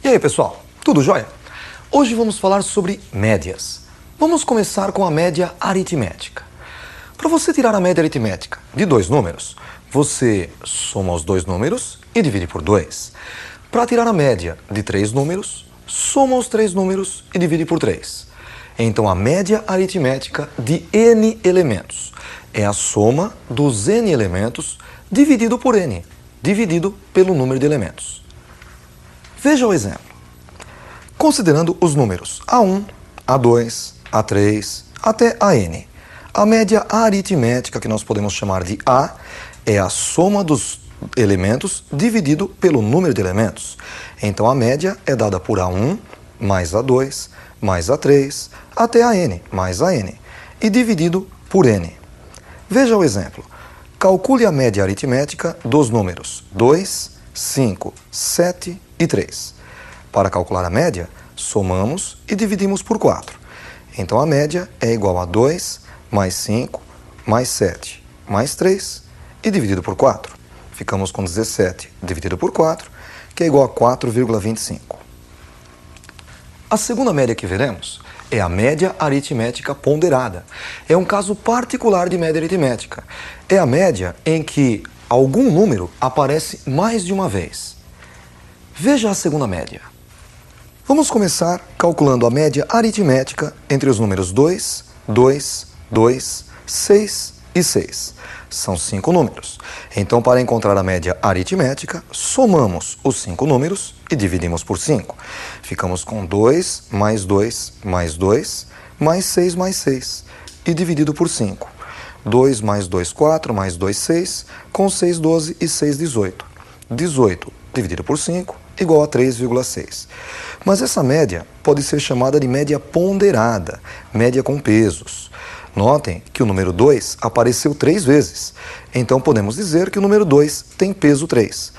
E aí, pessoal, tudo jóia? Hoje vamos falar sobre médias. Vamos começar com a média aritmética. Para você tirar a média aritmética de dois números, você soma os dois números e divide por 2. Para tirar a média de três números, soma os três números e divide por 3. Então, a média aritmética de n elementos é a soma dos n elementos dividido por n, dividido pelo número de elementos. Veja o exemplo. Considerando os números A1, A2, A3, até AN, a média aritmética, que nós podemos chamar de A, é a soma dos elementos dividido pelo número de elementos. Então, a média é dada por A1 mais A2 mais A3 até AN mais AN e dividido por N. Veja o exemplo. Calcule a média aritmética dos números 2, 5, 7 e 3. Para calcular a média, somamos e dividimos por 4. Então, a média é igual a 2 mais 5 mais 7 mais 3 e dividido por 4. Ficamos com 17 dividido por 4, que é igual a 4,25. A segunda média que veremos é a média aritmética ponderada. É um caso particular de média aritmética. É a média em que algum número aparece mais de uma vez. Veja a segunda média. Vamos começar calculando a média aritmética entre os números 2, 2, 2, 6 e 6. São 5 números. Então, para encontrar a média aritmética, somamos os 5 números e dividimos por 5. Ficamos com 2 mais 2 mais 2 mais 6 mais 6 e dividido por 5. 2 mais 2, 4, mais 2, 6, com 6, 12 e 6, 18. 18 dividido por 5 igual a 3,6. Mas essa média pode ser chamada de média ponderada, média com pesos. Notem que o número 2 apareceu 3 vezes, então podemos dizer que o número 2 tem peso 3.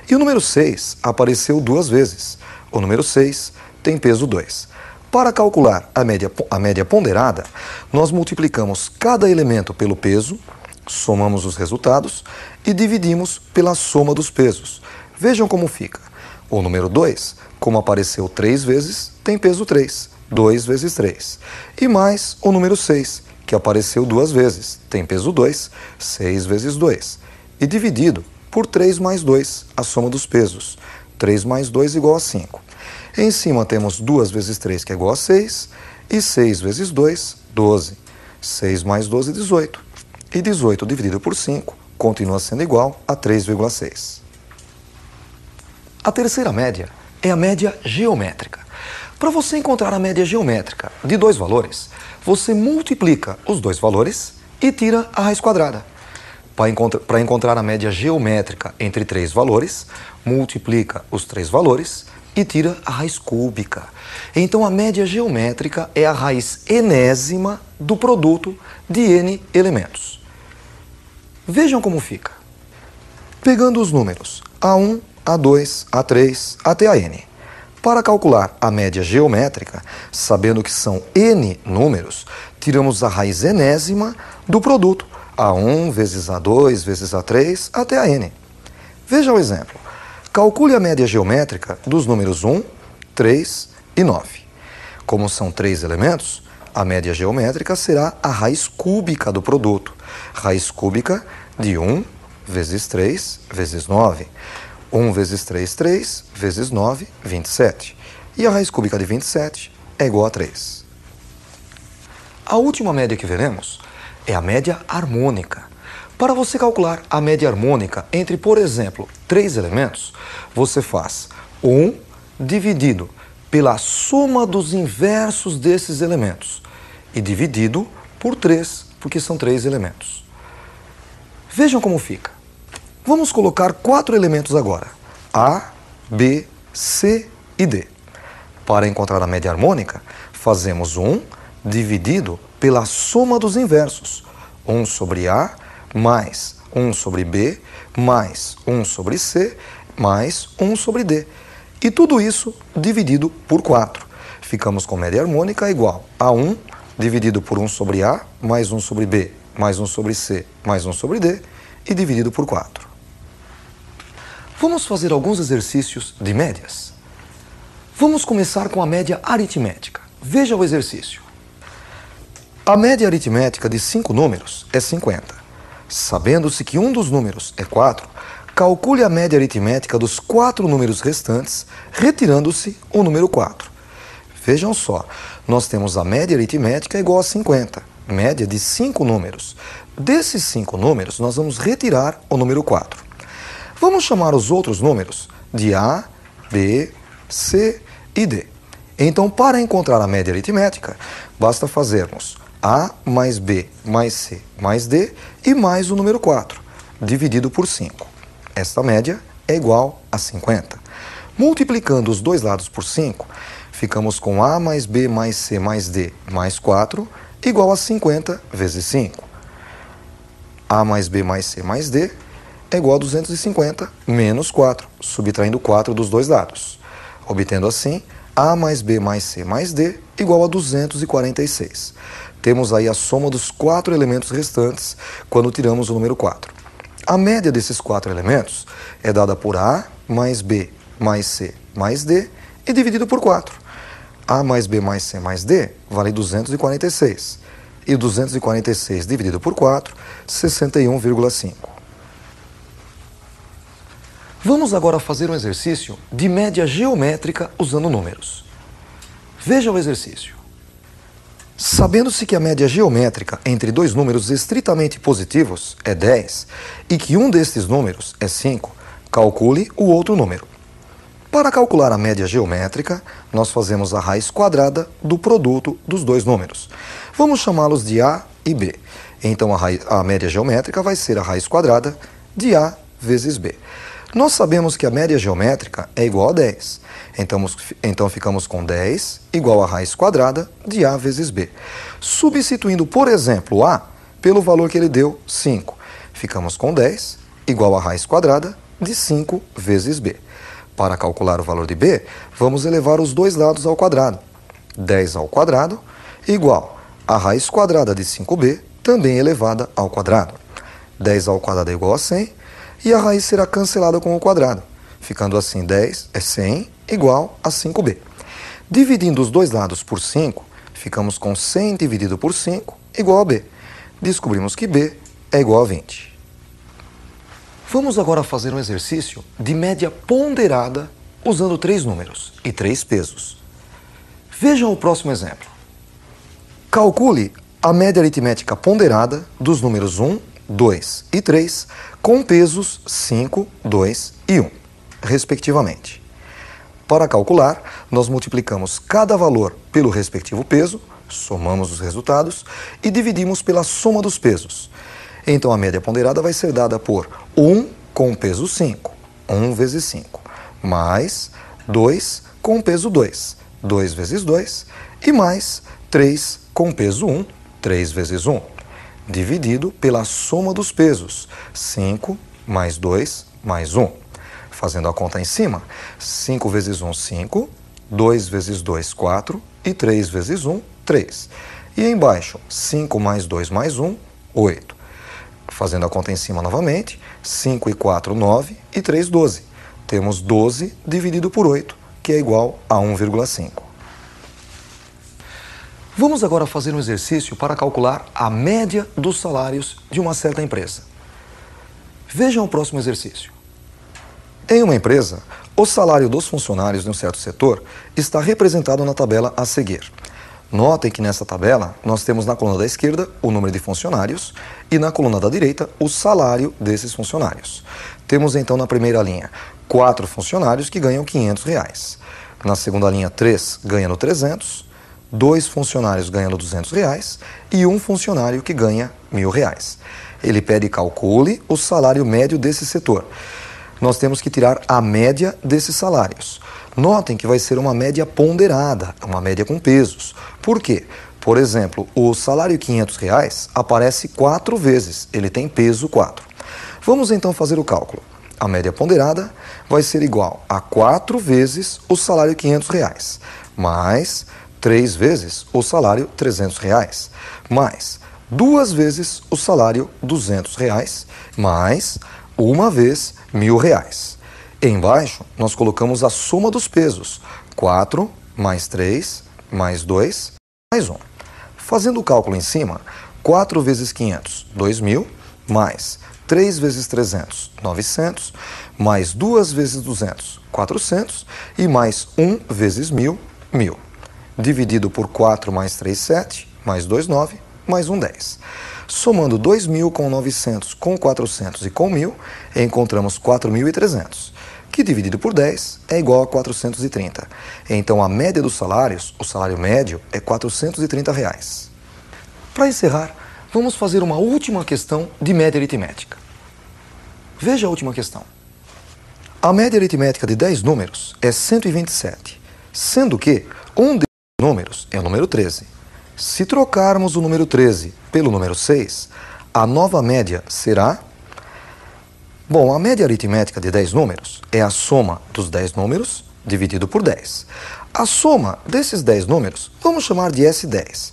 E o número 6 apareceu 2 vezes, o número 6 tem peso 2. Para calcular a média ponderada, nós multiplicamos cada elemento pelo peso, somamos os resultados e dividimos pela soma dos pesos. Vejam como fica. O número 2, como apareceu 3 vezes, tem peso 3, 2 vezes 3. E mais o número 6, que apareceu 2 vezes, tem peso 2, 6 vezes 2. E dividido por 3 mais 2, a soma dos pesos. 3 mais 2 igual a 5. Em cima temos 2 vezes 3, que é igual a 6, e 6 vezes 2, 12. 6 mais 12, 18. E 18 dividido por 5 continua sendo igual a 3,6. A terceira média é a média geométrica. Para você encontrar a média geométrica de dois valores, você multiplica os dois valores e tira a raiz quadrada. Para encontrar a média geométrica entre três valores, multiplica os três valores e tira a raiz cúbica. Então, a média geométrica é a raiz enésima do produto de n elementos. Vejam como fica. Pegando os números A1, A2, A3 até a n. Para calcular a média geométrica, sabendo que são n números, tiramos a raiz enésima do produto A1 vezes A2 vezes A3 até a n. Veja o exemplo. Calcule a média geométrica dos números 1, 3 e 9. Como são 3 elementos, a média geométrica será a raiz cúbica do produto. Raiz cúbica de 1 vezes 3 vezes 9. 1 vezes 3, 3, vezes 9, 27. E a raiz cúbica de 27 é igual a 3. A última média que veremos é a média harmônica. Para você calcular a média harmônica entre, por exemplo, 3 elementos, você faz 1 dividido pela soma dos inversos desses elementos e dividido por 3, porque são 3 elementos. Vejam como fica. Vamos colocar 4 elementos agora, A, B, C e D. Para encontrar a média harmônica, fazemos 1 dividido pela soma dos inversos. 1 sobre A, mais 1 sobre B, mais 1 sobre C, mais 1 sobre D. E tudo isso dividido por 4. Ficamos com média harmônica igual a 1 dividido por 1 sobre A, mais 1 sobre B, mais 1 sobre C, mais 1 sobre D, e dividido por 4. Vamos fazer alguns exercícios de médias. Vamos começar com a média aritmética. Veja o exercício. A média aritmética de 5 números é 50. Sabendo-se que um dos números é 4, calcule a média aritmética dos 4 números restantes, retirando-se o número 4. Vejam só, nós temos a média aritmética igual a 50, média de 5 números. Desses 5 números, nós vamos retirar o número 4. Vamos chamar os outros números de A, B, C e D. Então, para encontrar a média aritmética, basta fazermos A mais B mais C mais D e mais o número 4, dividido por 5. Esta média é igual a 50. Multiplicando os dois lados por 5, ficamos com A mais B mais C mais D mais 4 igual a 50 vezes 5. A mais B mais C mais D é igual a 250 menos 4, subtraindo 4 dos dois lados. Obtendo assim, A mais B mais C mais D igual a 246. Temos aí a soma dos 4 elementos restantes quando tiramos o número 4. A média desses 4 elementos é dada por A mais B mais C mais D e dividido por 4. A mais B mais C mais D vale 246. E 246 dividido por 4, 61,5. Vamos agora fazer um exercício de média geométrica usando números. Veja o exercício. Sabendo-se que a média geométrica entre dois números estritamente positivos é 10 e que um destes números é 5, calcule o outro número. Para calcular a média geométrica, nós fazemos a raiz quadrada do produto dos dois números. Vamos chamá-los de A e B. Então a média geométrica vai ser a raiz quadrada de A vezes B. Nós sabemos que a média geométrica é igual a 10. Então ficamos com 10 igual a raiz quadrada de A vezes B. Substituindo, por exemplo, A pelo valor que ele deu, 5. Ficamos com 10 igual a raiz quadrada de 5 vezes B. Para calcular o valor de B, vamos elevar os dois lados ao quadrado. 10 ao quadrado igual a raiz quadrada de 5B, também elevada ao quadrado. 10 ao quadrado é igual a 100, e a raiz será cancelada com o quadrado, ficando assim 10 é 100 igual a 5B. Dividindo os dois lados por 5, ficamos com 100 dividido por 5 igual a B. Descobrimos que B é igual a 20. Vamos agora fazer um exercício de média ponderada usando 3 números e 3 pesos. Vejam o próximo exemplo. Calcule a média aritmética ponderada dos números 1, 2 e 3 com pesos 5, 2 e 1, respectivamente. Para calcular, nós multiplicamos cada valor pelo respectivo peso, somamos os resultados e dividimos pela soma dos pesos. Então a média ponderada vai ser dada por 1 com peso 5, 1 vezes 5, mais 2 com peso 2, 2 vezes 2, e mais 3 com peso 1, 3 vezes 1. Dividido pela soma dos pesos, 5 mais 2 mais 1. Fazendo a conta em cima, 5 vezes 1, 5, 2 vezes 2, 4 e 3 vezes 1, 3. E embaixo, 5 mais 2 mais 1, 8. Fazendo a conta em cima novamente, 5 e 4, 9 e 3, 12. Temos 12 dividido por 8, que é igual a 1,5. Vamos agora fazer um exercício para calcular a média dos salários de uma certa empresa. Vejam o próximo exercício. Em uma empresa, o salário dos funcionários de um certo setor está representado na tabela a seguir. Notem que nessa tabela nós temos na coluna da esquerda o número de funcionários e na coluna da direita o salário desses funcionários. Temos então na primeira linha 4 funcionários que ganham R$500. Na segunda linha 3 ganhando 300, 2 funcionários ganhando R$200 e 1 funcionário que ganha R$1.000. Ele pede calcule o salário médio desse setor. Nós temos que tirar a média desses salários. Notem que vai ser uma média ponderada, uma média com pesos. Por quê? Por exemplo, o salário R$500 aparece 4 vezes, ele tem peso 4. Vamos então fazer o cálculo. A média ponderada vai ser igual a 4 vezes o salário R$500, mais 3 vezes o salário R$300, mais 2 vezes o salário R$200, mais 1 vez R$1.000. Embaixo, nós colocamos a soma dos pesos, 4 mais 3 mais 2 mais 1. Fazendo o cálculo em cima, 4 vezes 500, 2.000, mais 3 vezes 300, 900, mais 2 vezes 200, 400, e mais 1 vezes 1.000, 1.000. Dividido por 4 mais 3, 7, mais 2, 9, mais 1, 10. Somando 2.000 com 900, com 400 e com 1.000, encontramos 4.300, que dividido por 10 é igual a 430. Então, a média dos salários, o salário médio, é R$ 430. Para encerrar, vamos fazer uma última questão de média aritmética. Veja a última questão. A média aritmética de 10 números é 127, sendo que um desses números é o número 13. Se trocarmos o número 13 pelo número 6, a nova média será... Bom, a média aritmética de 10 números é a soma dos 10 números dividido por 10. A soma desses 10 números vamos chamar de S10.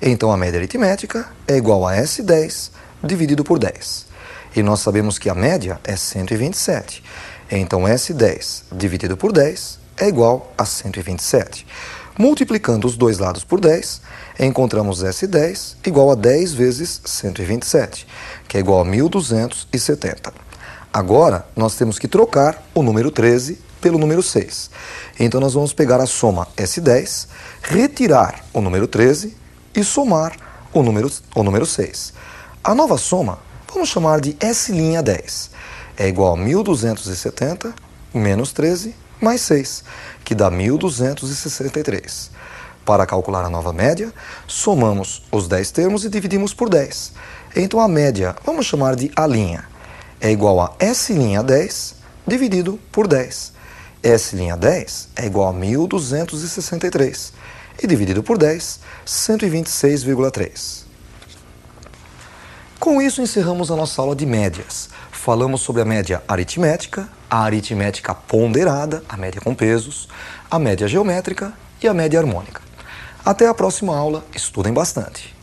Então, a média aritmética é igual a S10 dividido por 10. E nós sabemos que a média é 127. Então, S10 dividido por 10 é igual a 127. Multiplicando os dois lados por 10, encontramos S10 igual a 10 vezes 127, que é igual a 1.270. Agora, nós temos que trocar o número 13 pelo número 6. Então, nós vamos pegar a soma S10, retirar o número 13 e somar o número 6. A nova soma vamos chamar de S'10. É igual a 1.270 menos 13 mais 6, que dá 1.263. Para calcular a nova média, somamos os 10 termos e dividimos por 10. Então, a média vamos chamar de A'. É igual a S'10 dividido por 10. S'10 é igual a 1.263. E dividido por 10, 126,3. Com isso, encerramos a nossa aula de médias. Falamos sobre a média aritmética, a aritmética ponderada, a média com pesos, a média geométrica e a média harmônica. Até a próxima aula. Estudem bastante!